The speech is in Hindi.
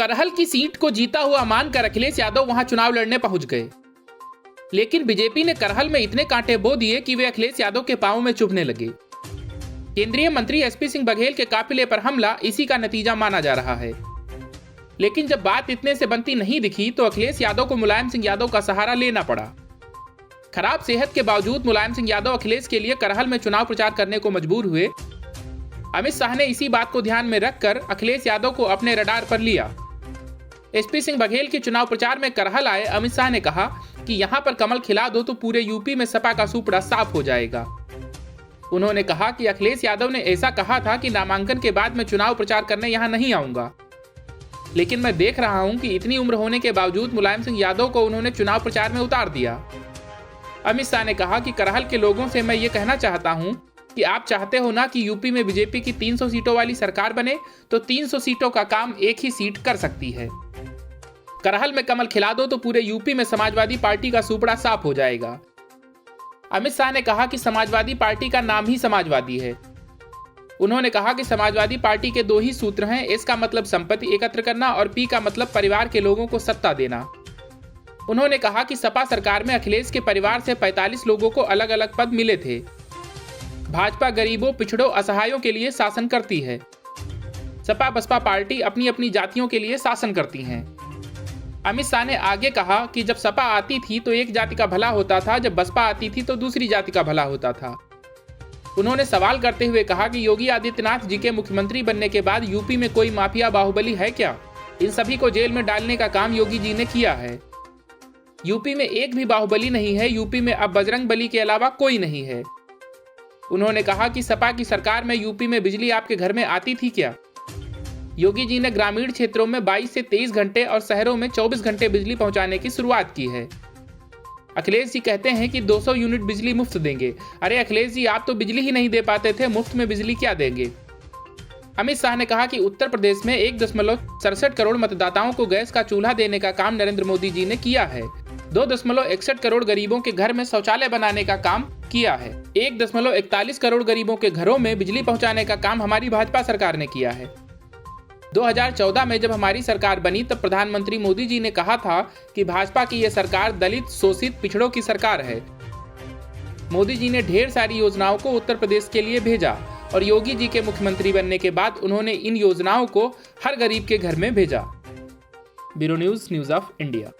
करहल की सीट को जीता हुआ मानकर अखिलेश यादव वहां चुनाव लड़ने पहुंच गए, लेकिन बीजेपी ने करहल में इतने कांटे बो दिए कि वे अखिलेश यादव के पांव में चुभने लगे। केंद्रीय मंत्री एसपी सिंह बघेल के काफिले पर हमला इसी का नतीजा माना जा रहा है। लेकिन जब बात इतने से बनती नहीं दिखी तो अखिलेश यादव को मुलायम सिंह यादव का सहारा लेना पड़ा। खराब सेहत के बावजूद मुलायम सिंह यादव अखिलेश के लिए करहल में चुनाव प्रचार करने को मजबूर हुए। अमित शाह ने इसी बात को ध्यान में रखकर अखिलेश यादव को अपने रडार पर लिया। एसपी सिंह बघेल के चुनाव प्रचार में करहल आए अमित शाह ने कहा कि यहां पर कमल खिला दो तो पूरे यूपी में सपा का सुपड़ा साफ हो जाएगा। उन्होंने कहा कि अखिलेश यादव ने ऐसा कहा था कि नामांकन के बाद मैं चुनाव प्रचार करने यहां नहीं आऊंगा, लेकिन मैं देख रहा हूं कि इतनी उम्र होने के बावजूद मुलायम सिंह यादव को उन्होंने चुनाव प्रचार में उतार दिया। अमित शाह ने कहा कि करहल के लोगों से मैं ये कहना चाहता हूं कि आप चाहते हो ना कि यूपी में बीजेपी की 300 सीटों वाली सरकार बने, तो 300 सीटों का काम एक ही सीट कर सकती है। करहल में कमल खिला दो तो पूरे यूपी में समाजवादी पार्टी का सुपड़ा साफ हो जाएगा। अमित शाह ने कहा कि समाजवादी पार्टी का नाम ही समाजवादी है। उन्होंने कहा कि समाजवादी पार्टी के 2 ही सूत्र हैं, एस का मतलब संपत्ति एकत्र करना और पी का मतलब परिवार के लोगों को सत्ता देना। उन्होंने कहा कि सपा सरकार में अखिलेश के परिवार से 45 लोगों को अलग अलग पद मिले थे। भाजपा गरीबों, पिछड़ों, असहायों के लिए शासन करती है। सपा बसपा पार्टी अपनी अपनी जातियों के लिए शासन करती हैं। अमित शाह ने आगे कहा कि जब सपा आती थी तो एक जाति का भला होता था, जब बसपा आती थी तो दूसरी जाति का भला होता था। उन्होंने सवाल करते हुए कहा कि योगी आदित्यनाथ जी के मुख्यमंत्री बनने के बाद यूपी में कोई माफिया बाहुबली है क्या? इन सभी को जेल में डालने का काम योगी जी ने किया है। यूपी में एक भी बाहुबली नहीं है। यूपी में अब बजरंग बली के अलावा कोई नहीं है। उन्होंने कहा कि सपा की सरकार में यूपी में बिजली आपके घर में आती थी क्या? योगी जी ने ग्रामीण क्षेत्रों में 22 से 23 घंटे और शहरों में 24 घंटे बिजली पहुंचाने की शुरुआत की है। अखिलेश जी कहते हैं कि 200 यूनिट बिजली मुफ्त देंगे। अरे अखिलेश जी, आप तो बिजली ही नहीं दे पाते थे, मुफ्त में बिजली क्या देंगे? अमित शाह ने कहा कि उत्तर प्रदेश में 1.67 करोड़ मतदाताओं को गैस का चूल्हा देने का काम नरेंद्र मोदी जी ने किया है। 2.61 करोड़ गरीबों के घर में शौचालय बनाने का काम किया है। 1.41 करोड़ गरीबों के घरों में बिजली पहुंचाने का काम हमारी भाजपा सरकार ने किया है। 2014 में जब हमारी सरकार बनी तब प्रधानमंत्री मोदी जी ने कहा था कि भाजपा की यह सरकार दलित, शोषित, पिछड़ों की सरकार है। मोदी जी ने ढेर सारी योजनाओं को उत्तर प्रदेश के लिए भेजा और योगी जी के मुख्यमंत्री बनने के बाद उन्होंने इन योजनाओं को हर गरीब के घर में भेजा। Bureau news of India.